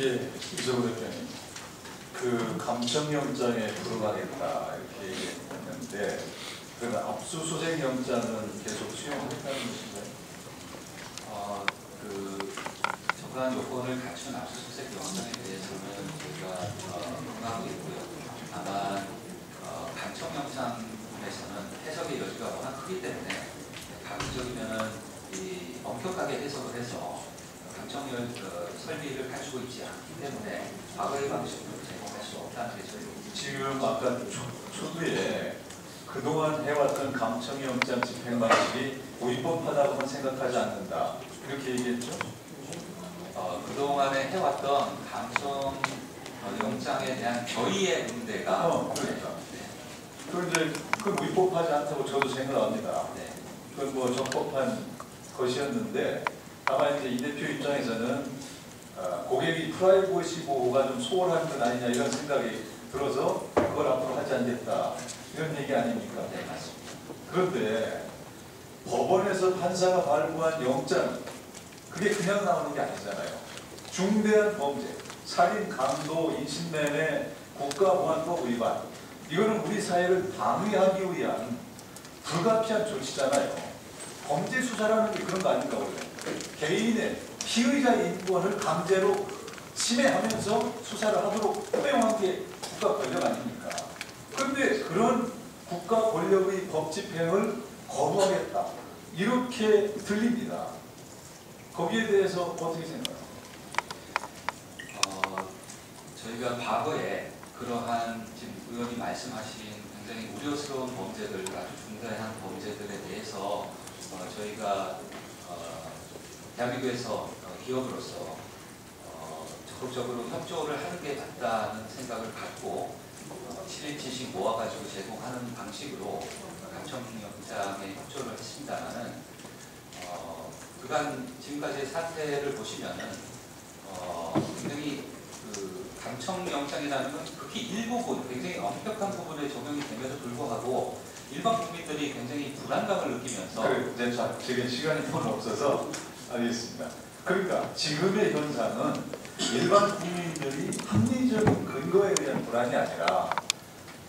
예, 이성우 대표님. 그 감청영장에 불응하겠다 이렇게 얘기했는데 그러면 압수수색 영장은 계속 수용하겠다는 것인가요? 그 적합한 요건을 갖춘 압수수색 영장에 대해서는 저희가 응하고 있고요. 다만 감청영장에서는 해석의 여지가 워낙 크기 때문에 가급적이면 엄격하게 해석을 해서 감청을 설비를 갖추고 있지 않기 때문에 과거의 방식으로 제공할 수 없다는 게 저희 지금 아까 초두에 그동안 해왔던 감청영장 집행 방식이 위법하다고는 생각하지 않는다 이렇게 얘기했죠? 그동안에 해왔던 감청 영장에 대한 결의의 문제가 그러니까. 그런데 그 위법하지 않다고 저도 생각합니다. 네. 그건 뭐 적법한 것이었는데 다만 이제 이 대표 입장에서는 고객이 프라이버시 보호가 좀 소홀한 것 아니냐 이런 생각이 들어서 그걸 앞으로 하지 않겠다 이런 얘기 아닙니까? 네, 맞습니다. 그런데 법원에서 판사가 발부한 영장 그게 그냥 나오는 게 아니잖아요. 중대한 범죄, 살인, 강도, 인신매매, 국가보안법 위반 이거는 우리 사회를 방위하기 위한 불가피한 조치잖아요. 범죄 수사라는 게 그런 거 아닌가 원래. 개인의 피의자의 인권을 강제로 침해하면서 수사를 하도록 허용한 게 국가 권력 아닙니까? 그런데 그런 국가 권력의 법 집행을 거부하겠다. 이렇게 들립니다. 거기에 대해서 어떻게 생각하세요? 저희가 과거에 그러한 지금 의원이 말씀하신 굉장히 우려스러운 범죄들, 아주 중대한 범죄들에 대해서 저희가 대한민국에서 기업으로서 적극적으로 협조를 하는 게 맞다는 생각을 갖고 7.1씩 모아가지고 제공하는 방식으로 감청영장에 협조를 했습니다만은 그간 지금까지의 사태를 보시면은 굉장히 그 감청영장이라는 건 극히 일부분, 굉장히 엄격한 부분에 적용이 됨에도 불구하고 일반 국민들이 굉장히 불안감을 느끼면서 네, 자, 지금 시간이 너무 없어서 알겠습니다. 그러니까 지금의 현상은 일반 국민들이 합리적인 근거에 대한 불안이 아니라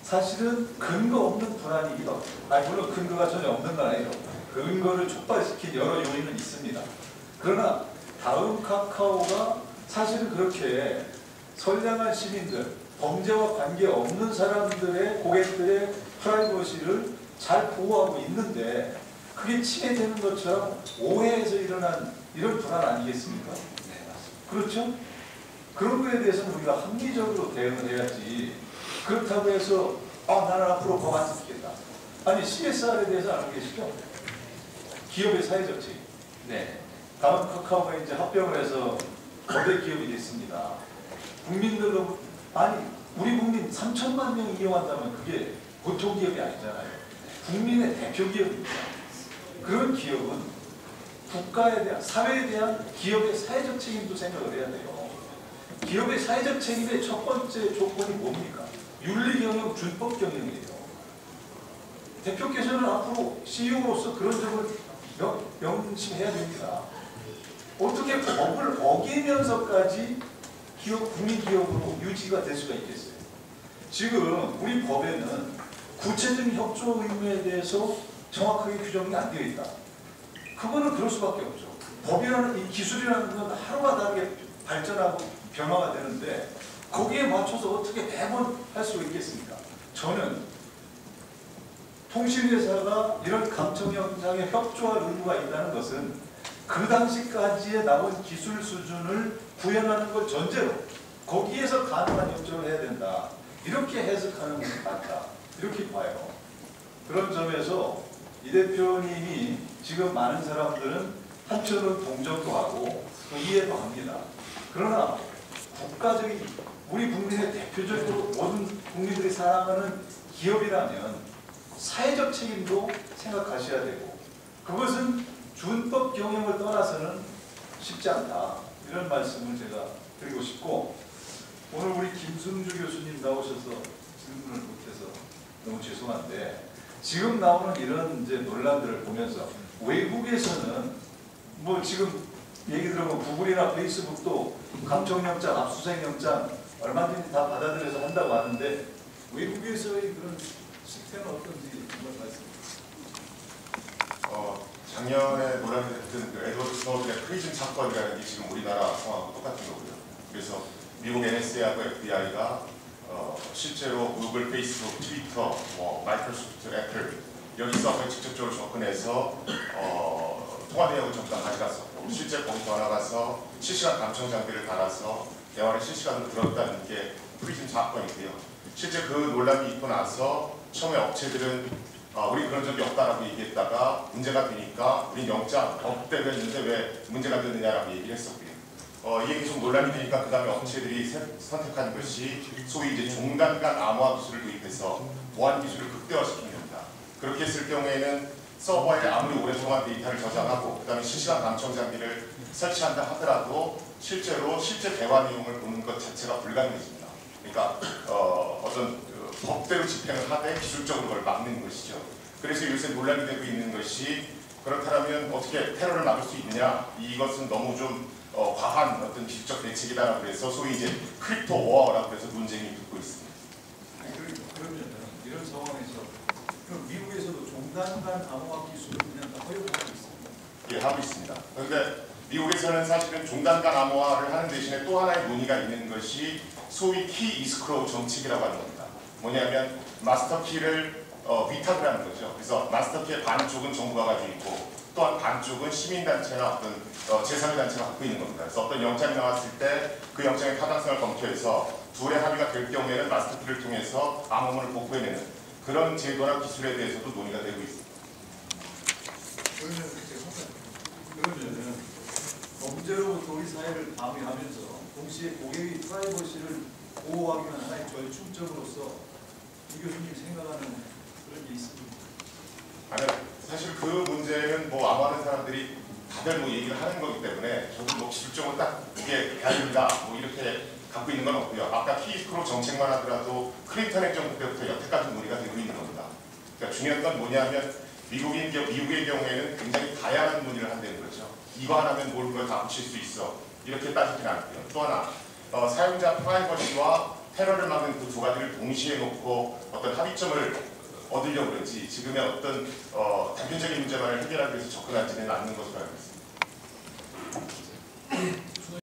사실은 근거 없는 불안이기도 하고 물론 근거가 전혀 없는 건 아니죠. 근거를 촉발시킨 여러 요인은 있습니다. 그러나 다음 카카오가 사실은 그렇게 선량한 시민들, 범죄와 관계없는 사람들의 고객들의 프라이버시를 잘 보호하고 있는데 그게 침해되는 것처럼 오해에서 일어난 이런 불안 아니겠습니까? 네, 맞습니다. 그렇죠? 그런 거에 대해서는 우리가 합리적으로 대응을 해야지 그렇다고 해서 나는 앞으로 법 안 지키겠다. 아니 CSR에 대해서 알고 계시죠? 기업의 사회적 책임. 네. 다음 카카오가 이제 합병을 해서 거대 기업이 됐습니다. 국민들로 아니 우리 국민 3천만 명이 이용한다면 그게 보통 기업이 아니잖아요. 국민의 대표 기업입니다. 그런 기업은 국가에 대한 사회에 대한 기업의 사회적 책임도 생각을 해야 돼요. 기업의 사회적 책임의 첫 번째 조건이 뭡니까? 윤리경영, 준법경영이에요. 대표께서는 앞으로 CEO로서 그런 점을 명심해야 됩니다. 어떻게 법을 어기면서까지 국민기업으로 유지가 될 수가 있겠어요? 지금 우리 법에는 구체적인 협조 의무에 대해서 정확하게 규정이 안 되어 있다. 그거는 그럴 수밖에 없죠. 법이라는 이 기술이라는 건 하루가 다르게 발전하고 변화가 되는데 거기에 맞춰서 어떻게 매번 할 수 있겠습니까? 저는 통신회사가 이런 감청영장에 협조할 의무가 있다는 것은 그 당시까지의 나온 기술 수준을 구현하는 걸 전제로 거기에서 가능한 협조를 해야 된다. 이렇게 해석하는 것이 맞다. 이렇게 봐요. 그런 점에서 이 대표님이 지금 많은 사람들은 한편으로 동정도 하고 이해도 합니다. 그러나 국가적인 우리 국민의 대표적으로 모든 국민들이 사랑하는 기업이라면 사회적 책임도 생각하셔야 되고 그것은 준법 경영을 떠나서는 쉽지 않다. 이런 말씀을 제가 드리고 싶고 오늘 우리 김승주 교수님 나오셔서 질문을 못해서 너무 죄송한데 지금 나오는 이런 이제 논란들을 보면서 외국에서는 뭐 지금 얘기 들어보면 구글이나 페이스북도 감청영장, 압수수색영장 얼마든지 다 받아들여서 한다고 하는데 외국에서의 그런 식태는 어떤지 한번 말씀해 주세요. 작년에 논란이 됐던 그 에드워드 스노든의 프리즌 사건이라는 게 지금 우리나라 상황하고 똑같은 거고요. 그래서 미국 NSA하고 FBI가 실제로 구글, 페이스북, 트위터, 마이크로소프트, 애플 여기 서버에 직접적으로 접근해서 통화 내역을 전부 다 가져갔었고 실제 거기 전화가서 실시간 감청 장비를 달아서 대화를 실시간으로 들었다는 게 프리즌 사건이고요. 실제 그 논란이 있고 나서 처음에 업체들은 우리 그런 적이 없다라고 얘기했다가 문제가 되니까 우린 영장 법대로 했는데 왜 문제가 되느냐라고 얘기를 했었고요. 이 얘기 좀 논란이 되니까 그 다음에 업체들이 선택한 것이 소위 이제 종단간 암호화 기술을 도입해서 보안 기술을 극대화시키는 겁니다. 그렇게 했을 경우에는 서버에 아무리 오랫동안 데이터를 저장하고 그 다음에 실시간 감청 장비를 설치한다 하더라도 실제 대화 내용을 보는 것 자체가 불가능해집니다. 그러니까 어떤 법대로 집행을 하되 기술적으로 그걸 막는 것이죠. 그래서 요새 논란이 되고 있는 것이 그렇다면 어떻게 테러를 막을 수 있느냐? 이것은 너무 좀 과한 어떤 기술적 대책이다라고 해서 소위 이제 크립토 워라고 해서 논쟁이 붙고 있습니다. 아니, 그러면 이런 상황에서 그럼 미국에서도 종단간 암호화 기술을 그냥 다 허용하고 있습니다. 예, 하고 있습니다. 그런데 미국에서는 사실은 종단간 암호화를 하는 대신에 또 하나의 논의가 있는 것이 소위 키 이스크로우 정책이라고 하는 겁니다. 뭐냐면 마스터 키를 위탁을 하는 거죠. 그래서 마스터 키의 반쪽은 정부가 가지고 있고 또한 반쪽은 시민단체나 어떤 제3의 단체가 갖고 있는 겁니다. 그래서 어떤 영장이 나왔을 때 그 영장의 타당성을 검토해서 둘의 합의가 될 경우에는 마스터 키를 통해서 암호문을 복구해내는 그런 제도나 기술에 대해서도 논의가 되고 있습니다. 그러면 범죄로부터 우리 사회를 방위하면서 동시에 고객의 프라이버시를 보호하기 위한 하나의 절충점으로서 이 교수님 생각하는 그런 게 있습니다. 아니요, 사실 그 문제는 암호하는 사람들이 다들 얘기를 하는 거기 때문에 저도 기술적으로 딱 이게 해야 된다 이렇게 갖고 있는 건 없고요. 아까 키이스크로우 정책만 하더라도 클린턴 행정부 때부터 여태까지 논의가 되고 있는 겁니다. 그러니까 중요한 건 뭐냐면 미국의 경우에는 굉장히 다양한 논의를 한다는 거죠. 이거 하나면 그걸 다 붙일 수 있어. 이렇게 따지지는 않고요. 또 하나 사용자 프라이버시와 테러를 막는 그 두 가지를 동시에 놓고 어떤 합의점을 얻으려고 그러지 지금의 어떤 단편적인 문제만을 해결하기 위해서 접근하지는 않는 것으로 알고 있습니다.